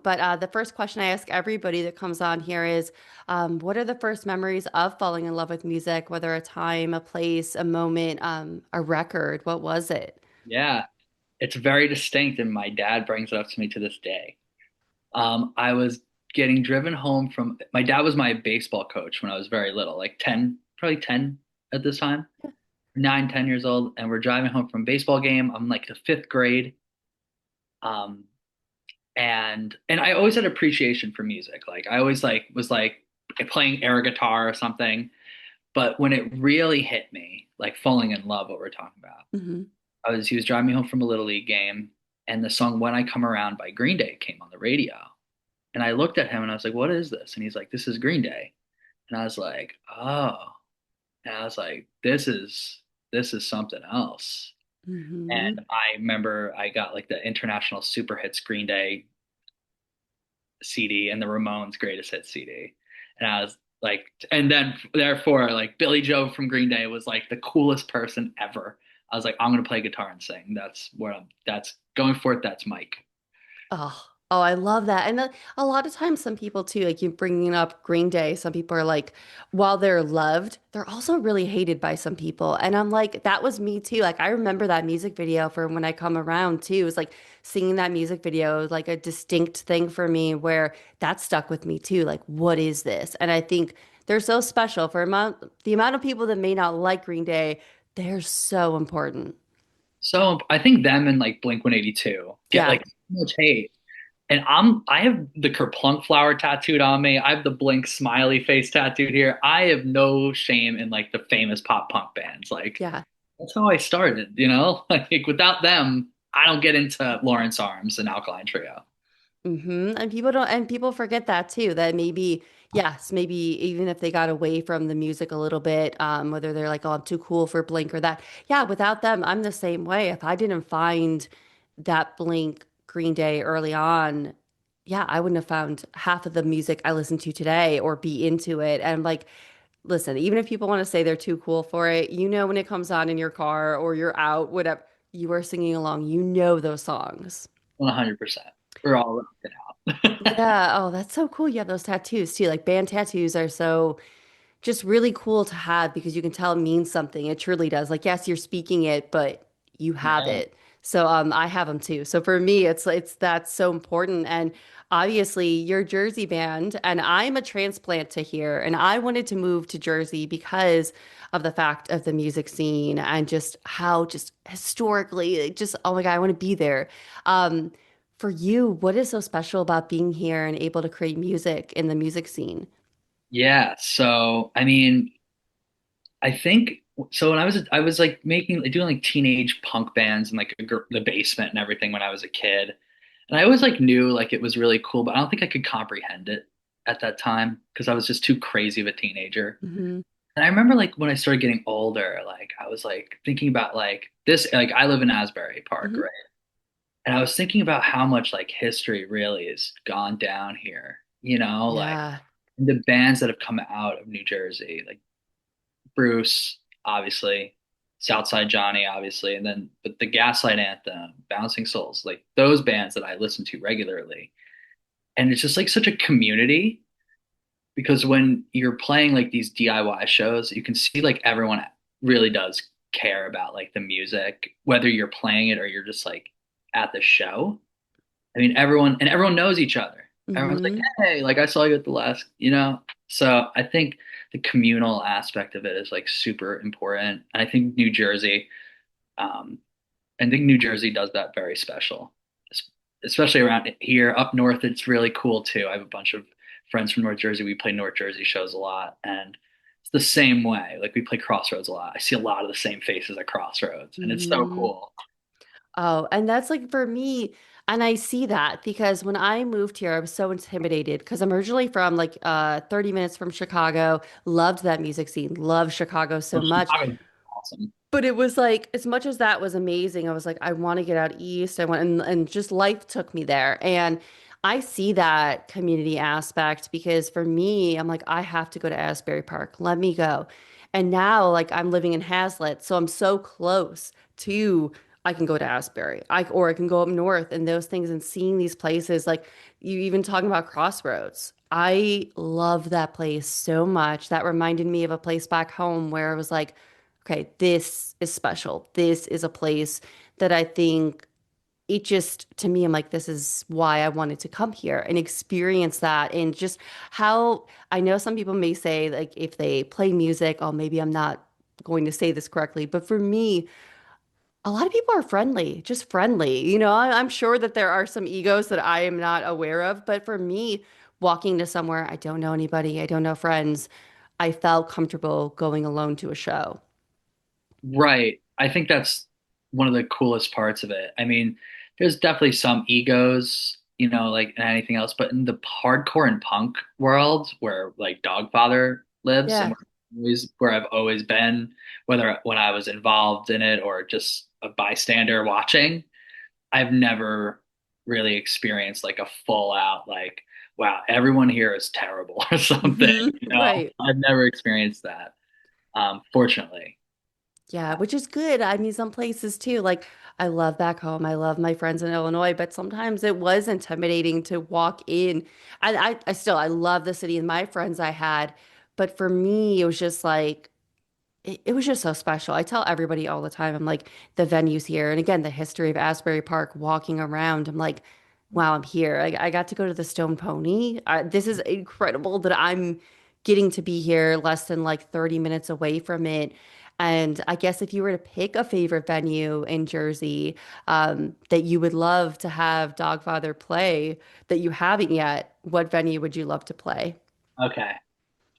But the first question I ask everybody that comes on here is, what are the first memories of falling in love with music, whether a time, a place, a moment, a record? What was it? Yeah, it's very distinct, and my dad brings it up to me to this day. I was getting driven home from my dad was my baseball coach when I was very little, like 10, probably 10 at this time, 9, 10 years old, and we're driving home from a baseball game. I'm like the fifth grade. Um, and I always had appreciation for music. Like I always was like playing air guitar or something. But when it really hit me, like falling in love, what we're talking about, Hmm. he was driving me home from a little league game, and the song "When I Come Around" by Green Day came on the radio. And I looked at him and I was like, "What is this?" And he's like, "This is Green Day." And I was like, "Oh." And I was like, "This is something else." Hmm. And I remember I got like the International Super Hits Green Day CD and the Ramones Greatest Hits CD. And I was like, and then therefore, like Billy Joe from Green Day was like the coolest person ever. I was like, I'm gonna play guitar and sing. That's going for it. That's Mike. Oh, I love that. And a lot of times, some people too, like you bringing up Green Day, some people are like, while they're loved, they're also really hated by some people. And I'm like, that was me too. Like, I remember that music video for When I Come Around too. It was like singing that music video was like a distinct thing for me where that stuck with me too. Like, what is this? And I think they're so special for the amount of people that may not like Green Day, they're so important. So I think them and like Blink 182 get Yeah. like so much hate. And I have the Kerplunk flower tattooed on me. I have the Blink smiley face tattooed here. I have no shame in like the famous pop punk bands. Like Yeah. that's how I started, you know? Like without them, I don't get into Lawrence Arms and Alkaline Trio. And people don't, and people forget that too, that maybe, yes, maybe even if they got away from the music a little bit, whether they're like, oh, I'm too cool for Blink or that. Yeah, without them, I'm the same way. If I didn't find that Blink Green Day early on, yeah, I wouldn't have found half of the music I listen to today or be into it. And like, listen, even if people want to say they're too cool for it, when it comes on in your car or you're out, whatever, you are singing along, those songs. 100%. We're all rocking out. Yeah. Oh, that's so cool. You have those tattoos too. Like band tattoos are so just really cool to have because you can tell it means something. It truly does. Like, yes, you're speaking it, but you have Yeah. it. So I have them too. So for me, it's that's so important. And obviously, you're Jersey band, and I'm a transplant to here, and I wanted to move to Jersey because of the fact of the music scene and just how just historically, just oh my God, I want to be there. Um, for you, what is so special about being here and able to create music in the music scene? Yeah. So, I mean, I think so when I was like doing like teenage punk bands and like the basement and everything when I was a kid. And I always like knew like it was really cool, but I don't think I could comprehend it at that time because I was just too crazy of a teenager. Hmm. And I remember like when I started getting older, like I was like thinking about like this, like I live in Asbury Park, Hmm. right? And I was thinking about how much like history really has gone down here, like Yeah. the bands that have come out of New Jersey, like Bruce, obviously, Southside Johnny, obviously, and then but the Gaslight Anthem, Bouncing Souls, like those bands that I listen to regularly. And it's just like such a community because when you're playing like these DIY shows, you can see like everyone really does care about like the music, whether you're playing it or you're just like at the show. I mean, everyone knows each other. Everyone's like, Hmm. "Hey, like I saw you at the last." So I think the communal aspect of it is like super important. And um, I think New Jersey does that very special, especially around here. Up north, it's really cool too. I have a bunch of friends from North Jersey. We play North Jersey shows a lot, and it's the same way. Like we play Crossroads a lot. I see a lot of the same faces at Crossroads, and it's so Hmm. cool. Oh, and that's like for me, and I see that because when I moved here, I was so intimidated because I'm originally from like 30 minutes from Chicago, loved that music scene, loved Chicago so Oh, much. Chicago's awesome. But it was like, as much as that was amazing, I was like, I want to get out east. I want, and just life took me there. And I see that community aspect because for me, I'm like, I have to go to Asbury Park. Let me go. And now, like, I'm living in Hazlitt, so I'm so close to I can go to Asbury. Or I can go up north and those things and seeing these places like you even talking about Crossroads. I love that place so much. That reminded me of a place back home where I was like, okay, this is special. This is a place that I think it just to me, I'm like, this is why I wanted to come here and experience that. And just how I know some people may say, like, if they play music, oh, maybe I'm not going to say this correctly, but for me, a lot of people are friendly, just friendly. I'm sure that there are some egos that I am not aware of, but for me, walking to somewhere I don't know anybody, I don't know friends, I felt comfortable going alone to a show. Right. I think that's one of the coolest parts of it. I mean, there's definitely some egos, like in anything else, but in the hardcore and punk world where like Dogfather lives and Yeah. where I've always been, whether when I was involved in it or just a bystander watching, I've never really experienced like a full out like, wow, everyone here is terrible or something, Right. I've never experienced that, fortunately. Yeah, which is good. I mean, some places too, like I love back home. I love my friends in Illinois, but sometimes it was intimidating to walk in. I love the city and my friends I had, but for me, it was just like it was just so special. I tell everybody all the time, I'm like, the venues here, and again, the history of Asbury Park, walking around, I'm like, wow, I'm here. I got to go to the Stone Pony. This is incredible that I'm getting to be here less than like 30 minutes away from it. And I guess if you were to pick a favorite venue in Jersey, that you would love to have Dogfather play that you haven't yet, what venue would you love to play? Okay.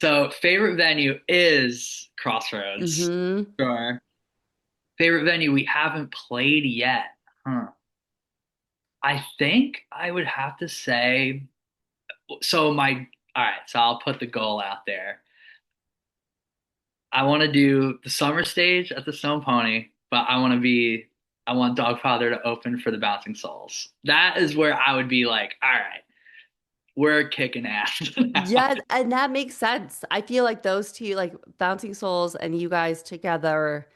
So favorite venue is Crossroads. Mm-hmm. Sure. Favorite venue we haven't played yet. Huh. I think I would have to say, all right, so I'll put the goal out there. I want to do the summer stage at the Stone Pony, but I want Dogfather to open for the Bouncing Souls. That is where I would be like, all right, we're kicking ass now. Yeah, and that makes sense. I feel like those two, like Bouncing Souls and you guys together,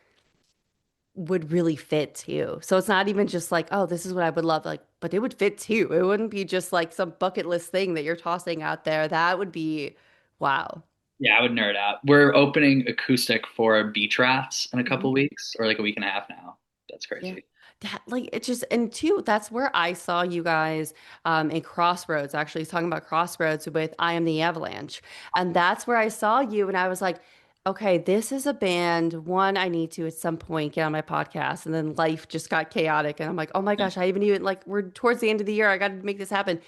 would really fit too. So it's not even just like, oh, this is what I would love, like, but it would fit too. It wouldn't be just like some bucket list thing that you're tossing out there. That would be, wow. Yeah, I would nerd out. We're opening acoustic for beach rafts in a couple weeks, or like a week and a half now. That's Yeah. crazy. That like it just and two, that's where I saw you guys in Crossroads. Actually, he's talking about Crossroads with I Am the Avalanche. And that's where I saw you and I was like, okay, this is a band. One, I need to at some point get on my podcast. And then life just got chaotic. And I'm like, oh my gosh, I haven't even like we're towards the end of the year. I got to make this happen.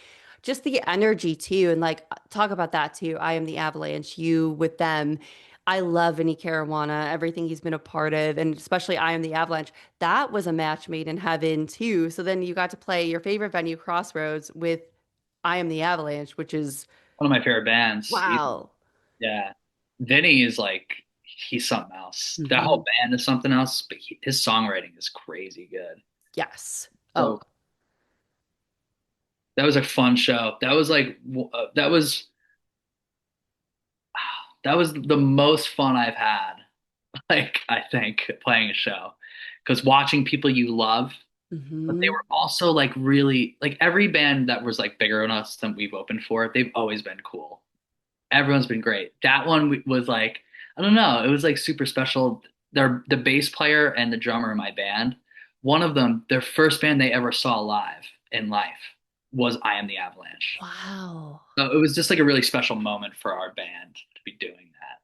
Just the energy too, and like talk about that too. I Am the Avalanche, you with them. I love Vinny Caruana, everything he's been a part of, and especially I Am the Avalanche. That was a match made in heaven too. So then you got to play your favorite venue, Crossroads, with I Am the Avalanche, which is One of my favorite bands. wow. Yeah. Vinny is like, he's something else. That Hmm. whole band is something else, but his songwriting is crazy good. Yes. Oh, So that was a fun show. That was the most fun I've had. Like, I think playing a show because watching people you love, but they hmm. were also like really like every band that was like bigger than us than we've opened for, they've always been cool. Everyone's been great. That one was like, I don't know, it was like super special. They're the bass player and the drummer in my band. One of them, their first band they ever saw live in life was I Am the Avalanche. Wow. So it was just like a really special moment for our band to be doing that.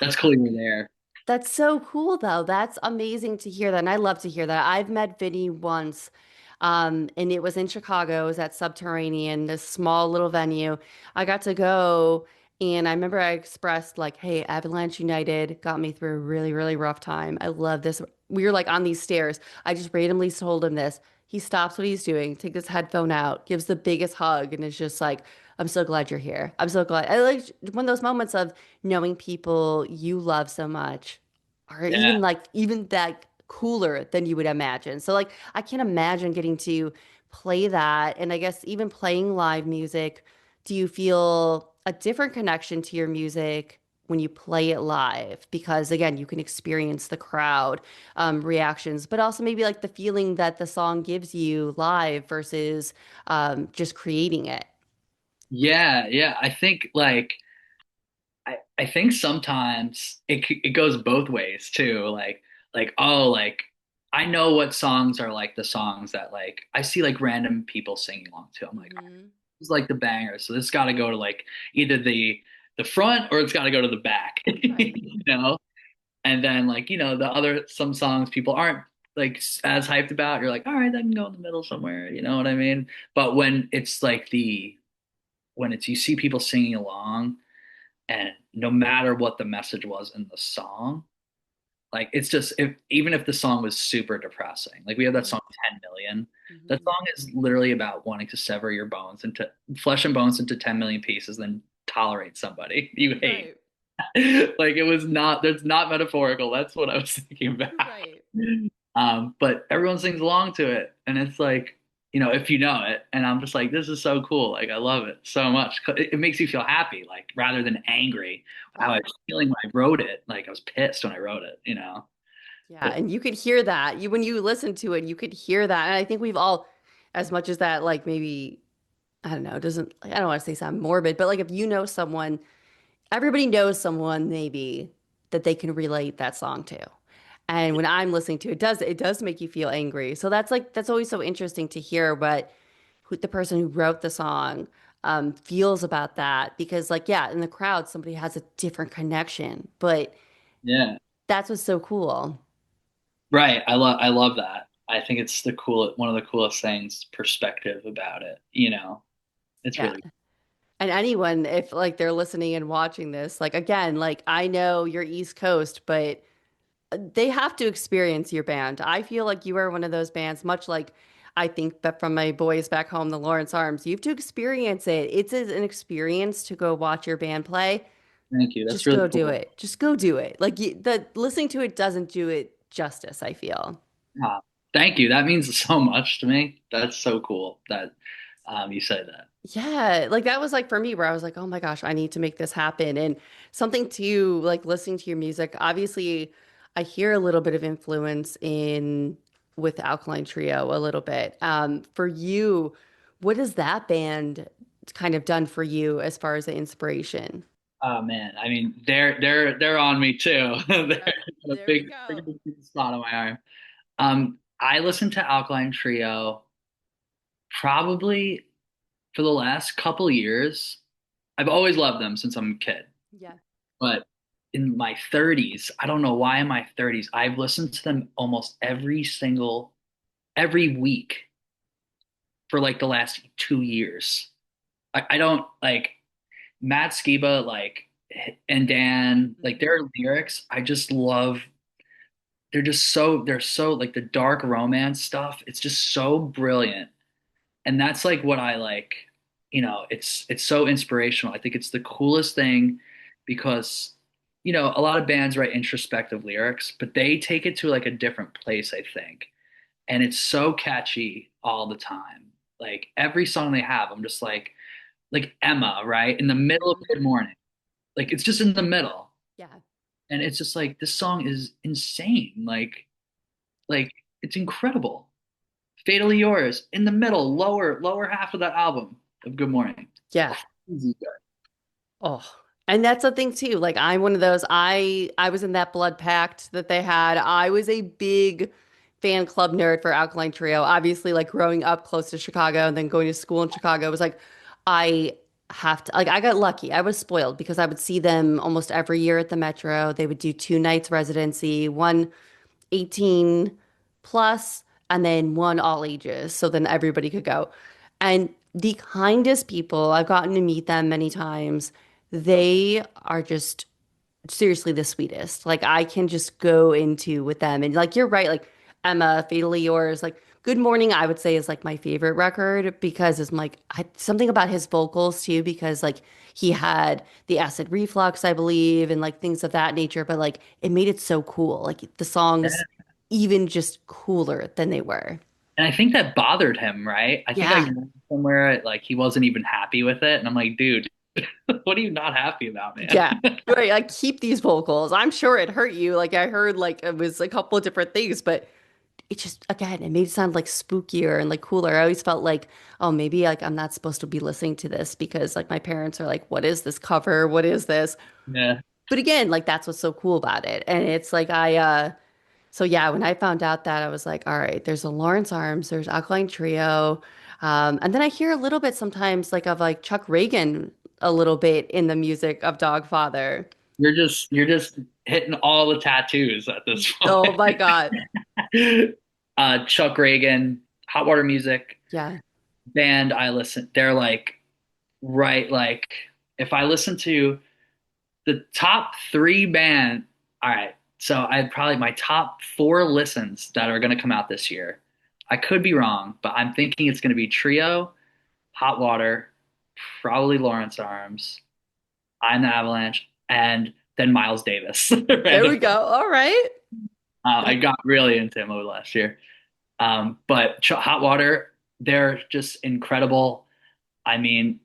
That's cool you were there. That's so cool, though. That's amazing to hear that. And I love to hear that. I've met Vinny once, and it was in Chicago. It was at Subterranean, this small little venue. I got to go, and I remember I expressed, like, hey, Avalanche United got me through a really, really rough time. I love this. We were like on these stairs. I just randomly told him this. He stops what he's doing, takes his headphone out, gives the biggest hug, and is just like, I'm so glad you're here. I'm so glad. I like one of those moments of knowing people you love so much are Yeah. even that cooler than you would imagine. So like I can't imagine getting to play that. And I guess even playing live music, do you feel a different connection to your music when you play it live because again, you can experience the crowd reactions, but also maybe like the feeling that the song gives you live versus just creating it. Yeah, yeah. I think like I think sometimes it goes both ways too. Like oh like I know what songs are like the songs that like I see like random people singing along to. I'm like, all right, Hmm. this is like the banger. So this got to go to like either the front or it's got to go to the back. Right. You know? And then like, the other some songs people aren't like as hyped about, you're like, all right, that can go in the middle somewhere, you know what I mean? But when it's like the when it's you see people singing along and no matter what the message was in the song, like it's just if even if the song was super depressing, like we have that Hmm. song 10 million. That Hmm. song is literally about wanting to sever your bones into flesh and bones into 10 million pieces, then tolerate somebody you hate. Right. Like it was not, that's not metaphorical. That's what I was thinking about. Right. But everyone sings along to it, and it's like, if you know it, and I'm just like, this is so cool. Like I love it so much. It makes you feel happy, like rather than angry. How I Right. was feeling when I wrote it, like I was pissed when I wrote it. Yeah, But and you could hear that. You when you listen to it, you could hear that. And I think we've all, as much as that, like maybe, I don't know, it doesn't, I don't want to say sound morbid, but like if you know someone, everybody knows someone maybe that they can relate that song to. And when I'm listening to it, it does make you feel angry. So that's always so interesting to hear what the person who wrote the song feels about that because like yeah, in the crowd somebody has a different connection, but yeah, that's what's so cool. right. I love that. I think it's one of the coolest things, perspective about it. It's Yeah. really And anyone, if like they're listening and watching this, like again, like I know you're East Coast, but they have to experience your band. I feel like you are one of those bands, much like I think that from my boys back home, the Lawrence Arms, you have to experience it. An experience to go watch your band play. thank you. That's Just really go do cool. it. Just go do it. Like the listening to it doesn't do it justice, I feel. Ah, thank you. That means so much to me. That's so cool that you say that. Yeah, like that was like for me where I was like, oh my gosh, I need to make this happen. And something to like listening to your music. Obviously, I hear a little bit of influence in with Alkaline Trio a little bit. For you, what has that band kind of done for you as far as the inspiration? Oh man, I mean they're on me too. They're Yep, a there we big go. spot on my arm. I listened to Alkaline Trio probably for the last couple years. I've always loved them since I'm a kid, Yeah. but in my 30s, I don't know why in my 30s, I've listened to them almost every week for like the last 2 years. I don't like Matt Skiba, like, and Dan, like Hmm. their lyrics, I just love. They're so like the dark romance stuff. It's just so brilliant. And that's like what I like, it's so inspirational. I think it's the coolest thing because, a lot of bands write introspective lyrics, but they take it to like a different place, I think. And it's so catchy all the time. Like every song they have, I'm just like Emma, right? In the middle of Hmm. Good Morning. Like it's just in the middle. Yeah. And it's just like this song is insane. Like it's incredible. Fatally Yours in the middle, lower half of that album of Good Morning. Yeah. Crazy good. Oh, and that's the thing too. Like I'm one of those. I was in that blood pact that they had. I was a big fan club nerd for Alkaline Trio. Obviously, like growing up close to Chicago and then going to school in Chicago, it was like I have to like I got lucky. I was spoiled because I would see them almost every year at the Metro. They would do 2 nights residency, one 18 plus, and then one all ages. So then everybody could go. And the kindest people, I've gotten to meet them many times. So They are just seriously the sweetest. Like I can just go into with them. And like you're right, like Emma, Fatally Yours, like Good Morning, I would say is like my favorite record because it's like something about his vocals too, because like he had the acid reflux, I believe, and like things of that nature. But like it made it so cool. Like the songs yeah. even just cooler than they were. And I think that bothered him, right? I think I Yeah. read somewhere like he wasn't even happy with it. And I'm like, dude. What are you not happy about, man? Yeah. Right. Like keep these vocals. I'm sure it hurt you. Like I heard like it was a couple of different things, but it just again it made it sound like spookier and like cooler. I always felt like, oh, maybe like I'm not supposed to be listening to this because like my parents are like, what is this cover? What is this? Yeah, But again, like that's what's so cool about it. And it's like so yeah, when I found out that I was like, all right, there's a Lawrence Arms, there's Alkaline Trio. And then I hear a little bit sometimes like of like Chuck Reagan a little bit in the music of Dogfather. you're just hitting all the tattoos at this Oh point. my God. Chuck Reagan, Hot Water Music Yeah. band. I listen. They're like right. Like if I listen to the top three band, all right. So I probably my top four listens that are going to come out this year. I could be wrong, but I'm thinking it's going to be Trio, Hot Water, probably Lawrence Arms, I'm the Avalanche, and then Miles Davis. There we Randomly. go. All right. I got really into him over last year. But Hot Water, they're just incredible. I mean,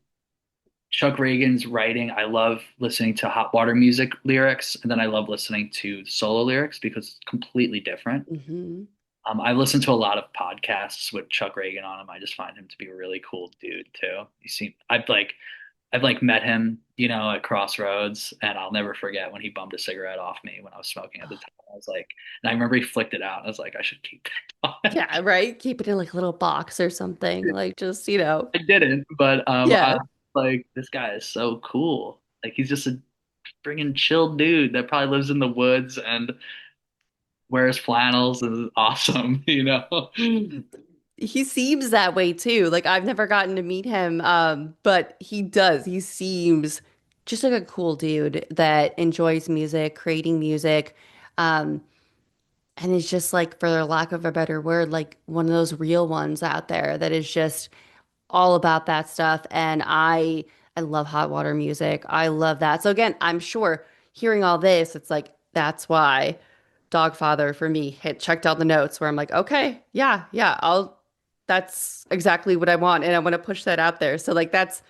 Chuck Reagan's writing, I love listening to Hot Water music lyrics, and then I love listening to solo lyrics because it's completely different. Hmm. I listen to a lot of podcasts with Chuck Reagan on them. I just find him to be a really cool dude too. I've like met him, at Crossroads, and I'll never forget when he bummed a cigarette off me when I was smoking at the time. I was like, and I remember he flicked it out. I was like, I should keep that on. Yeah, right. Keep it in like a little box or something. Like just, I didn't, but I yeah. like this guy is so cool. Like he's just a friggin' chill dude that probably lives in the woods and wears flannels and is awesome, you know? He seems that way too. Like I've never gotten to meet him, but he does. He seems just like a cool dude that enjoys music, creating music, um, and is just like, for lack of a better word, like one of those real ones out there that is just all about that stuff. And I love hot water music. I love that. So again, I'm sure hearing all this, it's like that's why Dogfather for me hit checked out the notes where I'm like, okay, yeah, yeah, I'll that's exactly what I want and I want to push that out there. So like that's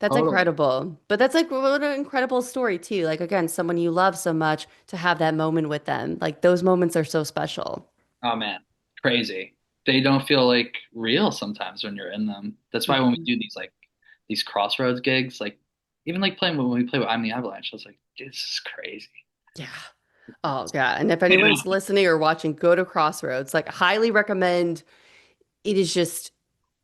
Totally. incredible. But that's like what an incredible story too. Like again, someone you love so much to have that moment with them. Like those moments are so special. Oh man, crazy. They don't feel like real sometimes when you're in them. That's why when we Mhm. do these Crossroads gigs, like even like playing when we play with I'm the Avalanche, I was like, this is crazy. Yeah. Oh, yeah. And if You know? anyone's listening or watching, go to Crossroads. Like, highly recommend. It is just,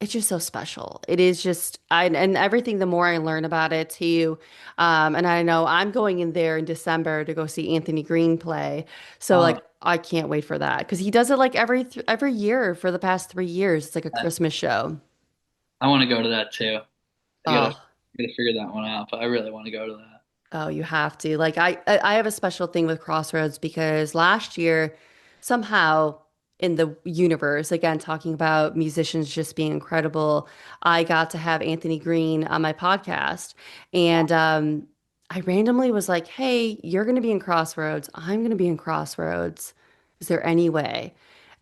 it's just so special. It is just, and everything, the more I learn about it too. And I know I'm going in there in December to go see Anthony Green play. So, Oh, like, I can't wait for that because he does it like every year for the past 3 years. It's like a Christmas show. I want to go to that too. I Oh, gotta figure that one out, but I really want to go to that. oh, you have to. Like I have a special thing with Crossroads because last year, somehow in the universe, again, talking about musicians just being incredible, I got to have Anthony Green on my podcast. And I randomly was like, hey, you're going to be in Crossroads. I'm going to be in Crossroads. Is there any way?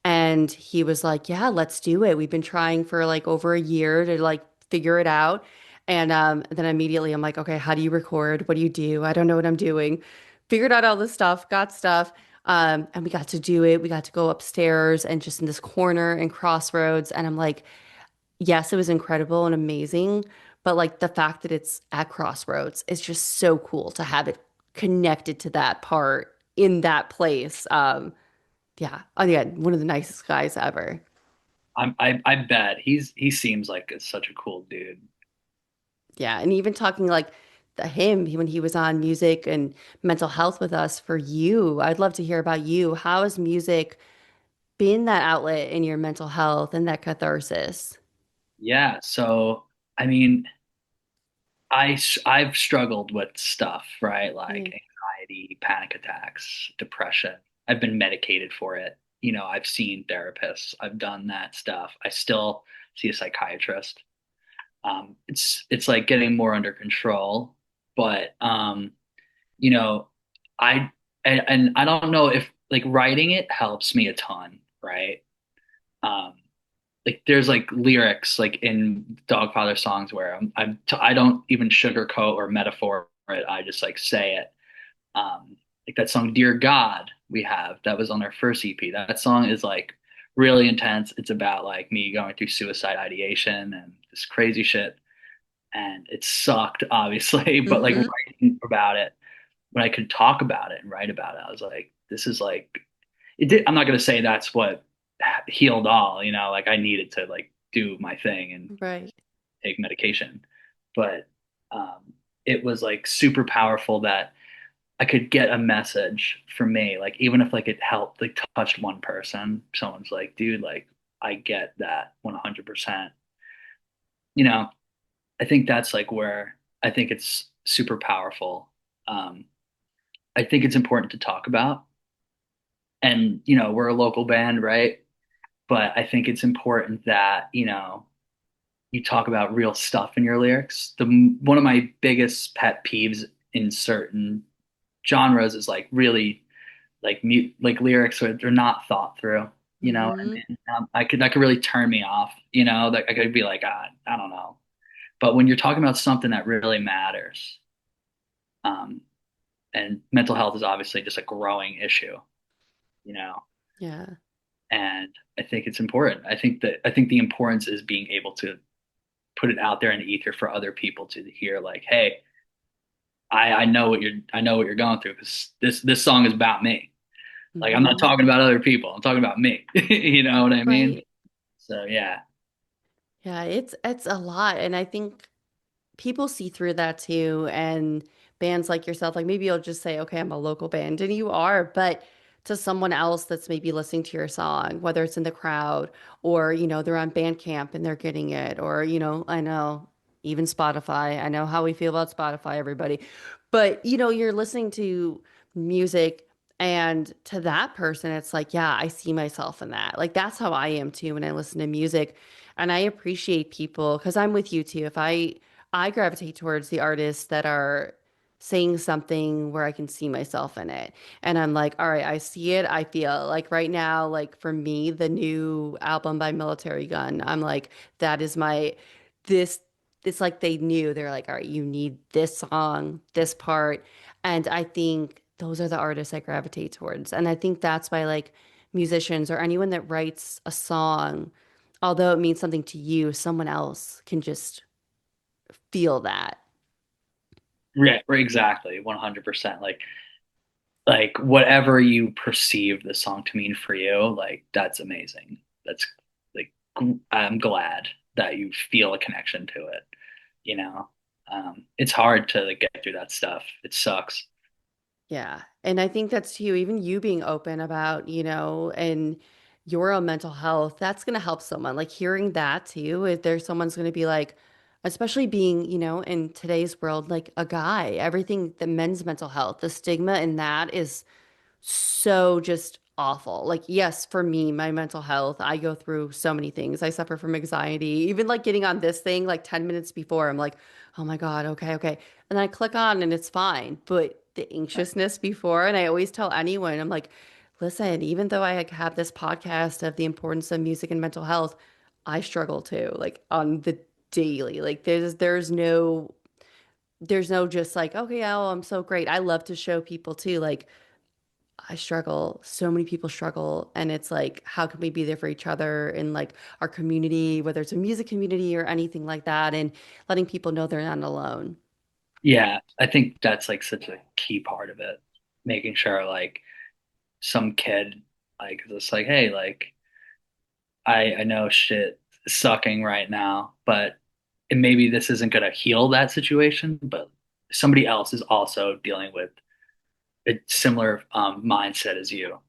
And he was like, yeah, let's do it. We've been trying for like over a year to like figure it out. And then immediately I'm like, okay, how do you record? What do you do? I don't know what I'm doing. Figured out all this stuff, got stuff. And we got to do it. We got to go upstairs and just in this corner and Crossroads. And I'm like, yes, it was incredible and amazing. But like the fact that it's at Crossroads is just so cool to have it connected to that part in that place. Yeah. Again, one of the nicest guys ever. I bet he seems like such a cool dude. Yeah, and even talking like him when he was on music and mental health with us for you. I'd love to hear about you. How has music been that outlet in your mental health and that catharsis? Yeah, so I mean, I've struggled with stuff, right? Like Yeah. anxiety, panic attacks, depression. I've been medicated for it. I've seen therapists. I've done that stuff. I still see a psychiatrist. It's like getting more under control, but you know, I and I don't know if like writing it helps me a ton, right? Um, like there's like lyrics like in Dogfather songs where I don't even sugarcoat or metaphor it. I just like say it. Like that song "Dear God" we have that was on our first EP. That song is like really intense. It's about like me going through suicide ideation and this crazy shit, and it sucked obviously. But like Mm-hmm. writing about it, when I could talk about it and write about it, I was like, this is like it did. I'm not gonna say that's what healed all. Like I needed to like do my thing and Right. take medication, but it was like super powerful that I could get a message from me, like even if like it helped, like touched one person, someone's like, dude, like I get that 100%. You know, I think that's like where I think it's super powerful. Um, I think it's important to talk about, and we're a local band, right? But I think it's important that you talk about real stuff in your lyrics. The One of my biggest pet peeves in certain genres is like really like mute like lyrics where they're not thought through. You know what I Mm-hmm. mean? That could really turn me off. That I could be like, I don't know. But when you're talking about something that really matters, um, and mental health is obviously just a growing issue, you know, Yeah. and I think it's important. I think the importance is being able to put it out there in the ether for other people to hear. Like, hey, I know what you're going through because this song is about me. Like I'm not Mm-hmm. talking about other people. I'm talking about me. You know what I mean? Right. So yeah. Yeah, it's a lot. And I think people see through that too. And bands like yourself, like maybe you'll just say, okay, I'm a local band, and you are, but to someone else that's maybe listening to your song, whether it's in the crowd or, they're on Bandcamp and they're getting it, or, I know even Spotify, I know how we feel about Spotify, everybody, but, you're listening to music. And to that person, it's like, yeah, I see myself in that. Like, that's how I am too when I listen to music. And I appreciate people because I'm with you too. If I gravitate towards the artists that are saying something where I can see myself in it. And I'm like, all right, I see it, I feel like right now, like for me, the new album by Military Gun, I'm like, that is my this it's like they knew they're like, all right, you need this song, this part. And I think those are the artists I gravitate towards. And I think that's why like musicians or anyone that writes a song, although it means something to you, someone else can just feel that. Yeah, right, exactly. 100%. Like whatever you perceive the song to mean for you, like that's amazing. That's like I'm glad that you feel a connection to it, you know. It's hard to like, get through that stuff. It sucks. Yeah. And I think that's you, even you being open about, and your own mental health, that's going to help someone. Like hearing that too, if there's someone's going to be like, especially being, in today's world, like a guy, everything, the men's mental health, the stigma in that is so just awful. Like, yes, for me, my mental health, I go through so many things. I suffer from anxiety. Even like getting on this thing, like 10 minutes before, I'm like, oh my God, okay, okay. And then I click on and it's fine. But the anxiousness before, and I always tell anyone, I'm like, listen, even though I like, have this podcast of the importance of music and mental health, I struggle too, like on the daily. Like there's no just like, okay, oh, I'm so great. I love to show people too, like I struggle. So many people struggle. And it's like, how can we be there for each other in like our community, whether it's a music community or anything like that, and letting people know they're not alone. Yeah, I think that's like such a key part of it. Making sure like some kid like is just like, hey, like I know shit is sucking right now, but and maybe this isn't gonna heal that situation, but somebody else is also dealing with a similar mindset as you.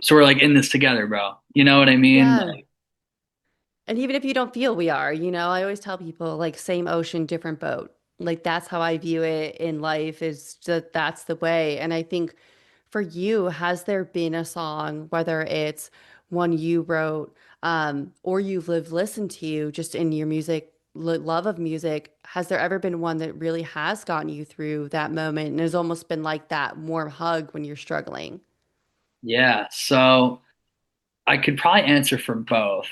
So we're like in this together, bro. You know what I mean? Yeah. Like, And even if you don't feel we are, I always tell people like same ocean, different boat. Like that's how I view it in life is just that's the way. And I think for you, has there been a song, whether it's one you wrote, or you've listened to just in your music, love of music, has there ever been one that really has gotten you through that moment and has almost been like that warm hug when you're struggling? yeah. So I could probably answer for both.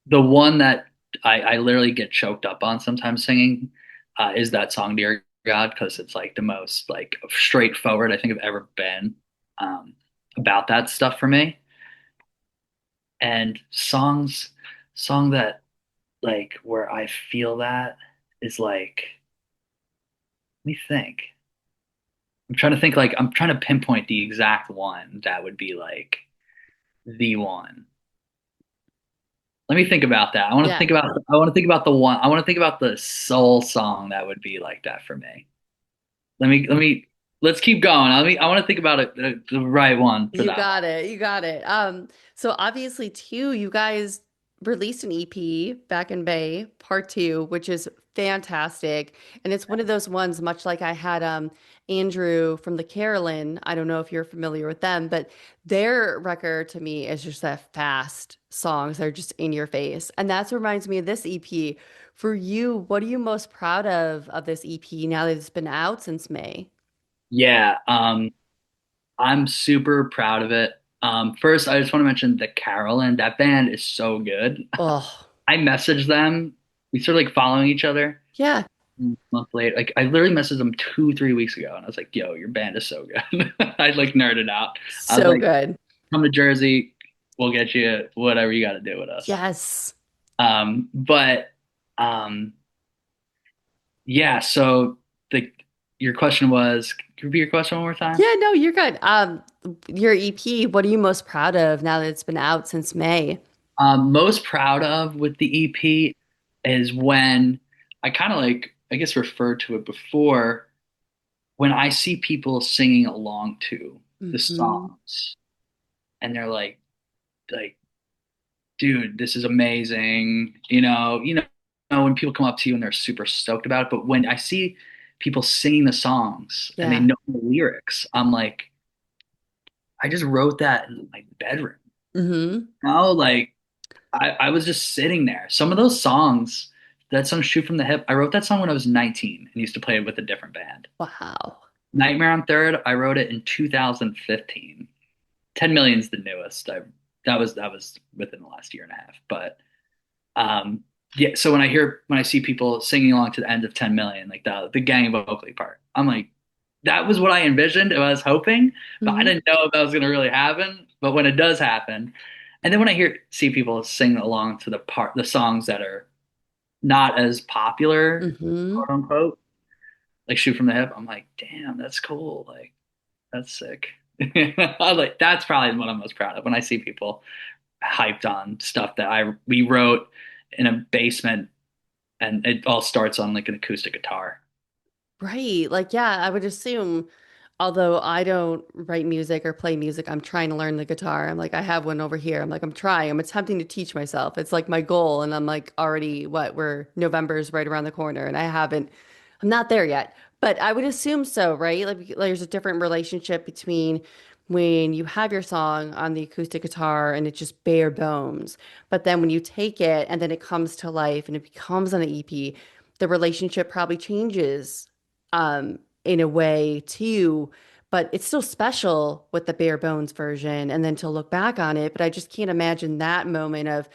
The one that I literally get choked up on sometimes singing is that song "Dear God" because it's like the most like straightforward I think I've ever been um, about that stuff for me. And song that like where I feel that is like let me think. I'm trying to pinpoint the exact one that would be like the one. Let me think about that. Yeah. I want to think about the one. I want to think about the soul song that would be like that for me. Let me let's keep going. I want to think about it the right one for You that got it. You got it. So obviously too, you guys released an EP back in May, part two, which is fantastic. And it's one of those ones, much like I had Andrew from the Carolyn. I don't know if you're familiar with them, but their record to me is just that fast songs. They're just in your face. And that's what reminds me of this EP. For you, what are you most proud of this EP now that it's been out since May? Yeah, I'm super proud of it. First, I just want to mention the Carolyn. That band is so good. Oh, I messaged them. We started like following each other yeah, a month later. Like I literally messaged them 2, 3 weeks ago, and I was like, "Yo, your band is so good." I like nerded out. I was so like, good. "Come to Jersey, we'll get you whatever you got to do with us." Yes. But um, yeah. So the your question was, can you repeat your question one more time? Yeah, no, you're good. Your EP, what are you most proud of now that it's been out since May? Most proud of with the EP is when I kind of like, I guess, referred to it before when I see people singing along to the Hmm. songs and they're like, dude, this is amazing. When people come up to you and they're super stoked about it. But when I see people singing the songs and they Yeah. know the lyrics, I'm like, I just wrote that in my bedroom. Hmm. Like I was just sitting there. Some of those songs, that song Shoot from the Hip, I wrote that song when I was 19 and used to play it with a different band. Wow. Nightmare on Third, I wrote it in 2015. 10 Million's the newest. That was within the last year and a half. But um yeah, so when I see people singing along to the end of 10 Million, like the gang vocally part, I'm like, that was what I envisioned. I was hoping, but I Hmm. didn't know if that was gonna really happen. But when it does happen, and then when I see people sing along to the songs that are not as popular, Hmm. quote unquote, like Shoot from the Hip, I'm like, damn, that's cool. Like, that's sick. I like that's probably what I'm most proud of when I see people hyped on stuff that we wrote in a basement and it all starts on like an acoustic guitar. Right. Like, yeah, I would assume, although I don't write music or play music, I'm trying to learn the guitar. I'm like, I have one over here. I'm like, I'm trying. I'm attempting to teach myself. It's like my goal. And I'm like, already, November's right around the corner and I'm not there yet. But I would assume so, right? Like, there's a different relationship between when you have your song on the acoustic guitar and it's just bare bones. But then when you take it and then it comes to life and it becomes on an EP, the relationship probably changes in a way too, but it's still special with the bare bones version and then to look back on it. But I just can't imagine that moment of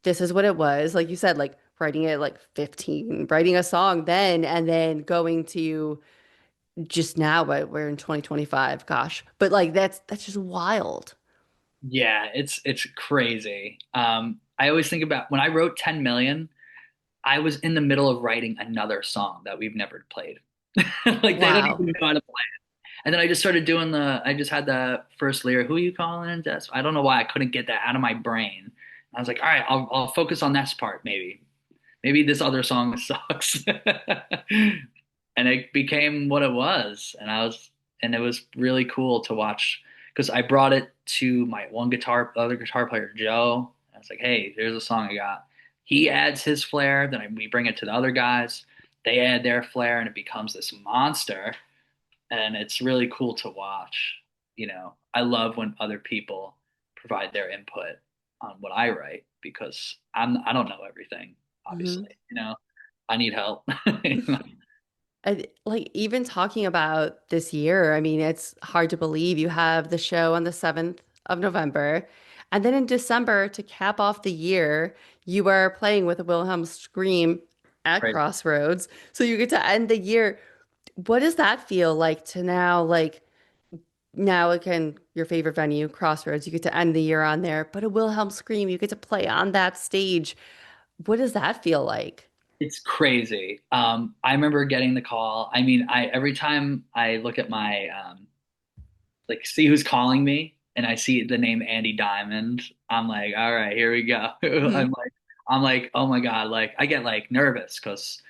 this is what it was. Like you said, like writing it like 15, writing a song then and then going to just now, but we're in 2025. Gosh. But like that's just wild. Yeah, it's crazy. I always think about when I wrote 10 Million, I was in the middle of writing another song that we've never played. Like they don't Wow. even know how to play. And then I just started doing I just had the first lyric, who are you calling? I don't know why I couldn't get that out of my brain. I was like, all right, I'll focus on this part maybe. Maybe this other song sucks. And it became what it was. And it was really cool to watch because I brought it to my other guitar player, Joe. I was like, hey, here's a song I got. He adds his flair, then we bring it to the other guys. They add their flair, and it becomes this monster and it's really cool to watch. I love when other people provide their input on what I write because I don't know everything, Hmm. obviously. I need help. Like even talking about this year, I mean, it's hard to believe you have the show on the 7th of November. And then in December, to cap off the year, you are playing with a Wilhelm scream at Right. Crossroads. So you get to end the year. What does that feel like to now, like now again, your favorite venue, Crossroads, you get to end the year on there, but a Wilhelm scream, you get to play on that stage. What does that feel like? It's crazy. I remember getting the call. I mean, I every time I look at my like see who's calling me and I see the name Andy Diamond, I'm like, all right, here we go. Mhm. I'm like, oh my God, like I get like nervous because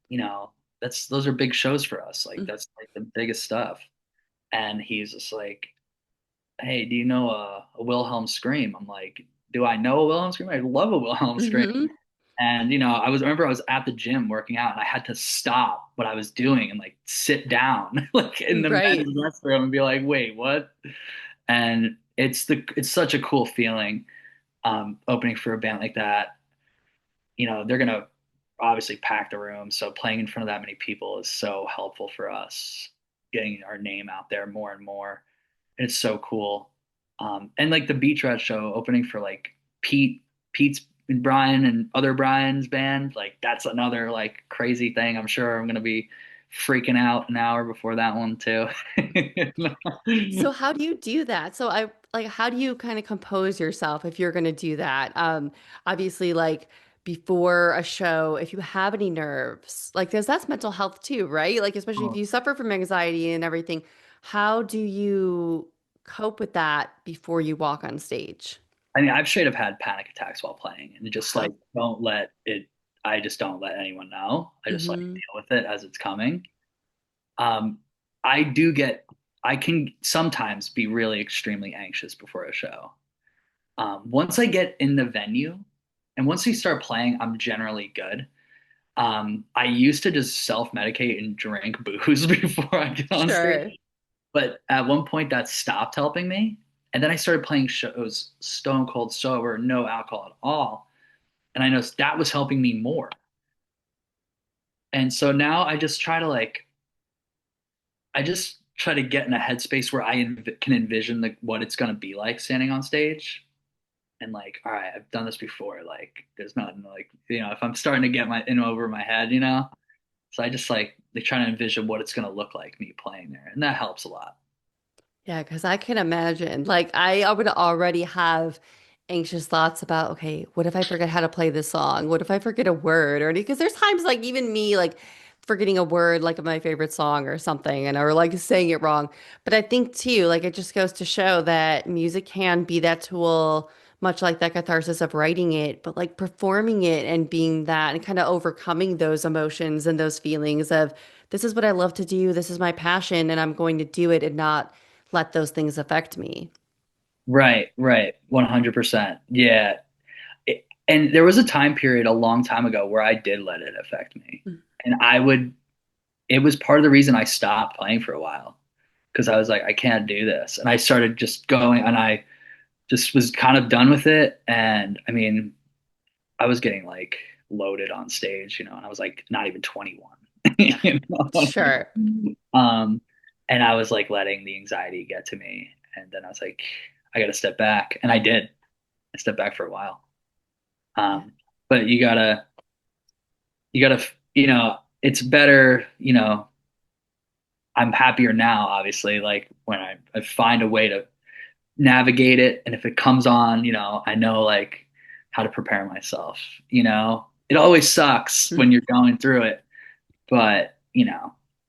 you know that's those are big shows for us. Like that's like the biggest stuff. And he's just like, hey, do you know a Wilhelm scream? I'm like, do I know a Wilhelm scream? I love a Wilhelm scream. Hmm. And I remember I was at the gym working out and I had to stop what I was doing and like sit down like in the Right. men's restroom and be like, wait, what? And it's such a cool feeling opening for a band like that. They're gonna obviously pack the room, so playing in front of that many people is so helpful for us, getting our name out there more and more. It's so cool. And like the Beach Rat show opening for like Pete's and Brian and other Brian's band, like that's another like crazy thing. I'm sure I'm gonna be freaking out an hour before that one too. So how do you do that? So I like how do you kind of compose yourself if you're going to do that? Obviously like before a show, if you have any nerves, like there's that's mental health too, right? Like especially if Oh, you suffer from anxiety and everything, how do you cope with that before you walk on stage? I mean, I've straight up had panic attacks while playing, and just Wow. like don't let it. I just don't let anyone know. I just like Hmm. deal with it as it's coming. Um, I do get. I can sometimes be really extremely anxious before a show. Once I get in the venue, and once we start playing, I'm generally good. I used to just self-medicate and drink booze before I get on stage, Sure. but at one point that stopped helping me, and then I started playing shows stone cold sober, no alcohol at all, and I noticed that was helping me more. And so now I just try to get in a headspace where can envision what it's going to be like standing on stage. And like, all right, I've done this before. Like, there's nothing like, if I'm starting to get my in over my head. So I just like try to envision what it's going to look like me playing there. And that helps a lot. Yeah, because I can imagine. Like, I would already have anxious thoughts about, okay, what if I forget how to play this song? What if I forget a word? Or because there's times like even me, like forgetting a word, like of my favorite song or something, and or like saying it wrong. But I think too, like it just goes to show that music can be that tool, much like that catharsis of writing it, but like performing it and being that and kind of overcoming those emotions and those feelings of this is what I love to do, this is my passion, and I'm going to do it and not let those things affect me. Right, right. 100%. Yeah. And there was a time period a long time ago where I did let it affect me. And it was part of the reason I stopped playing for a while because I was like, I can't do this. And I started just going and I just was kind of done with it. And I mean, I was getting like loaded on stage, and I was like not even 21. Yeah, you know? sure. Um, and I was like letting the anxiety get to me. And then I was like, I got to step back. And I did. I stepped back for a while. Yeah. But you gotta, it's better, I'm happier now, obviously, like when I find a way to navigate it. And if it comes on, I know like how to prepare myself. It always sucks when Mhm. you're going through it, but,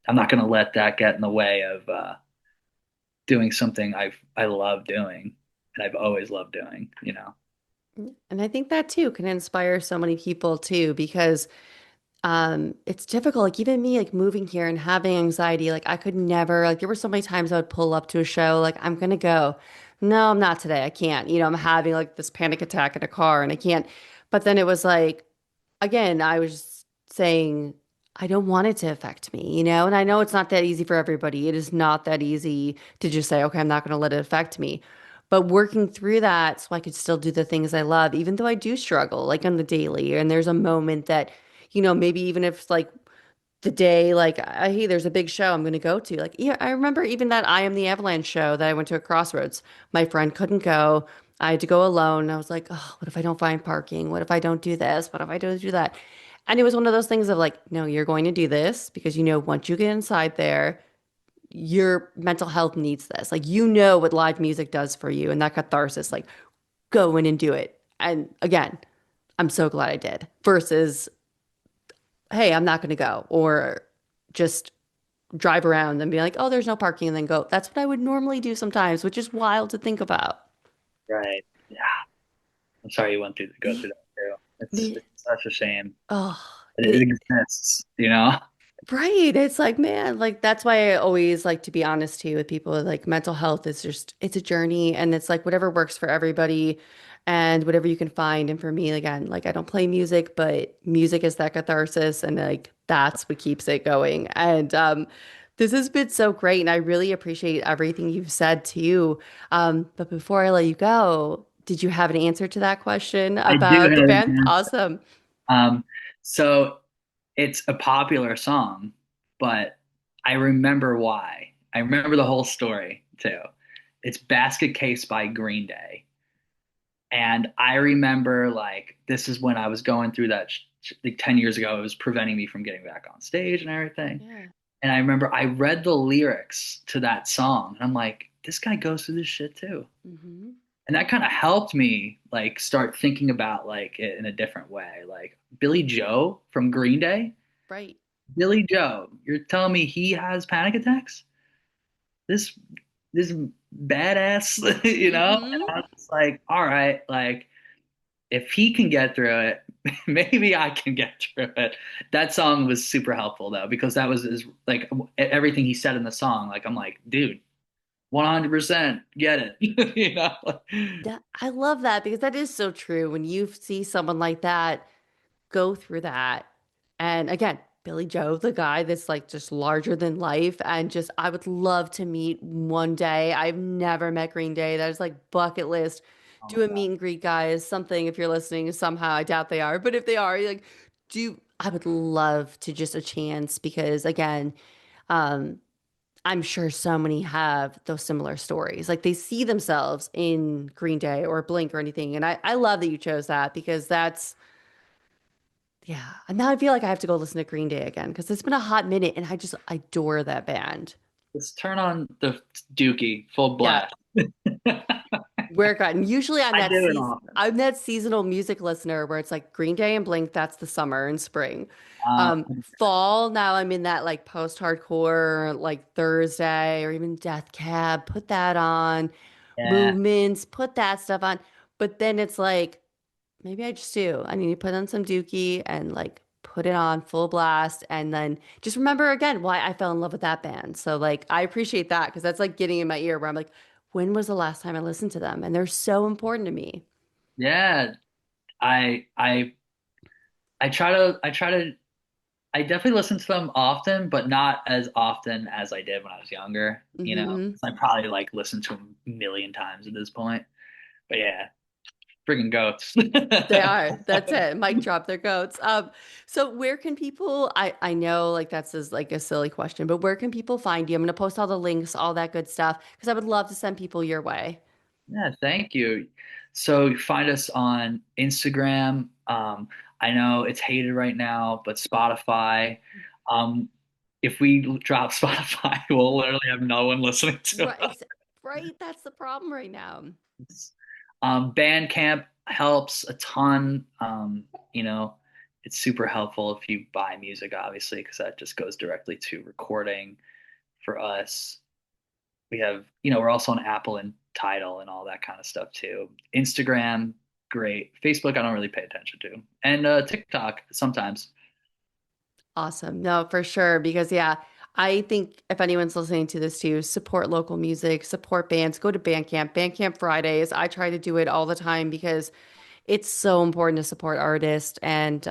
I'm not going to let that get in the way of doing something I love doing and I've always loved doing. And I think that too can inspire so many people too, because it's difficult. Like even me, like moving here and having anxiety, like I could never, like there were so many times I would pull up to a show, like I'm gonna go. No, I'm not today. I can't. I'm having like this panic attack in a car and I can't. But then it was like, again, I was saying, I don't want it to affect me. And I know it's not that easy for everybody. It is not that easy to just say, okay, I'm not going to let it affect me. But working through that so I could still do the things I love, even though I do struggle, like on the daily. And there's a moment that, maybe even if it's like the day, like, hey, there's a big show I'm going to go to. Like, yeah, I remember even that I Am the Avalanche show that I went to at Crossroads. My friend couldn't go. I had to go alone. I was like, oh, what if I don't find parking? What if I don't do this? What if I don't do that? And it was one of those things of like, no, you're going to do this because you know once you get inside there, your mental health needs this. Like you know what live music does for you and that catharsis, like go in and do it. And again, I'm so glad I did versus, hey, I'm not going to go or just drive around and be like, oh, there's no parking and then go. That's what I would normally do sometimes, which is wild to think about. Right. Yeah. I'm sorry you went through go through that too. It's such a shame. Oh, It exists, you know? right. It's like, man, like that's why I always like to be honest too with people. Like mental health is just, it's a journey and it's like whatever works for everybody and whatever you can find. And for me, again, like I don't play music, but music is that catharsis and like that's what keeps it going. And this has been so great and I really appreciate everything you've said too. But before I let you go, did you have an answer to that question I do about the have band? an answer. Awesome. So it's a popular song, but I remember why. I remember the whole story too. It's Basket Case by Green Day. And I remember like this is when I was going through that like 10 years ago, it was preventing me from getting back on stage and everything. Yeah. And I remember I read the lyrics to that song and I'm like, this guy goes through this shit too. Hmm. And that kind of helped me like start thinking about like it in a different way. Like Billy Joe from Green Day, Right. Billy Joe, you're telling me he has panic attacks? This this badass, you know? And Hmm. I was just like, all right, like if he can get through it, maybe I can get through it. That song was super helpful though, because that was his, like everything he said in the song. Like I'm like, dude, 100% get it, you know? Yeah, I love that because that is so true. When you see someone like that go through that, and again, Billy Joe, the guy that's like just larger than life, and just I would love to meet one day. I've never met Green Day. That is like bucket list. Oh Do my a God. meet and greet, guys. Something if you're listening somehow. I doubt they are, but if they are, like, do I would love to just a chance because again, um, I'm sure so many have those similar stories. Like they see themselves in Green Day or Blink or anything. And I love that you chose that because that's, yeah. And now I feel like I have to go listen to Green Day again because it's been a hot minute and I just adore that band. Let's turn on the Dookie full Yeah. blast. Where it got, and usually I do it often. I'm that seasonal music listener where it's like Green Day and Blink, that's the summer and spring. Uh, Fall, now I'm in that like post-hardcore, like Thursday or even Death Cab, put that on. yeah, Movements, put that stuff on. But then it's like, maybe I just do. I need to put on some Dookie and like put it on full blast and then just remember again why I fell in love with that band. So like I appreciate that because that's like getting in my ear where I'm like, when was the last time I listened to them? And they're so important to me. yeah. I I I definitely listen to them often, but not as often as I did when I was younger. You know, Hmm. 'cause I probably like listened to them a million times at this point. But yeah, freaking goats. They are. That's it. Mic drop their goats. So where can people I know like that's is like a silly question, but where can people find you? I'm gonna post all the links, all that good stuff, because I would love to send people your way. Yeah, thank you. So you find us on Instagram. I know it's hated right now, but Spotify. Um, if we drop Spotify, we'll literally have no one listening to Right, right. That's the problem right now. us. Bandcamp helps a ton. You know, it's super helpful if you buy music, obviously, because that just goes directly to recording for us. We have, we're also on Apple and Tidal and all that kind of stuff too. Instagram, great. Facebook, I don't really pay attention to. And TikTok sometimes. Awesome. No, for sure. Because yeah, I think if anyone's listening to this too, support local music, support bands, go to Bandcamp, Bandcamp Fridays. I try to do it all the time because it's so important to support artists. And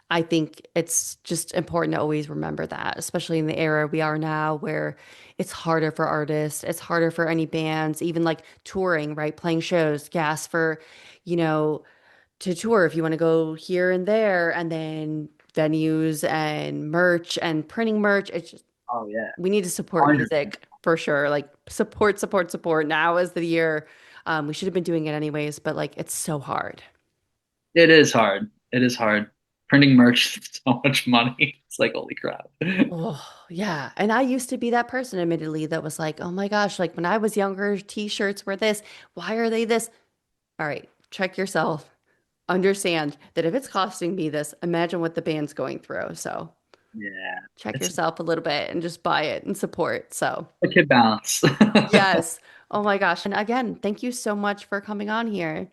I think it's just important to always remember that, especially in the era we are now where it's harder for artists, it's harder for any bands, even like touring, right? Playing shows, gas for, you know, to tour if you want to go here and there, and then venues and merch and printing merch. It's just, Oh yeah, we need to support 100%. music for sure. Like support, support, support. Now is the year. We should have been doing it anyways, but like it's so hard. It is hard. It is hard. Printing merch is so much money. It's like, holy crap. Oh, yeah. And I used to be that person, admittedly, that was like, oh my gosh, like when I was younger, t-shirts were this. Why are they this? All right, check yourself. Understand that if it's costing me this, imagine what the band's going through. So Yeah. check It's yourself a little bit and just buy it and support. So, a kid balance. yes. Oh my gosh. And again, thank you so much for coming on here.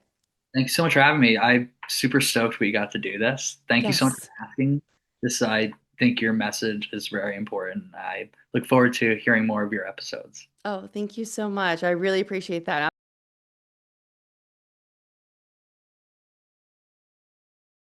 Thanks so much for having me. I'm super stoked we got to do this. Thank you so much Yes. for asking. This, I think your message is very important. I look forward to hearing more of your episodes. Oh, thank you so much. I really appreciate that.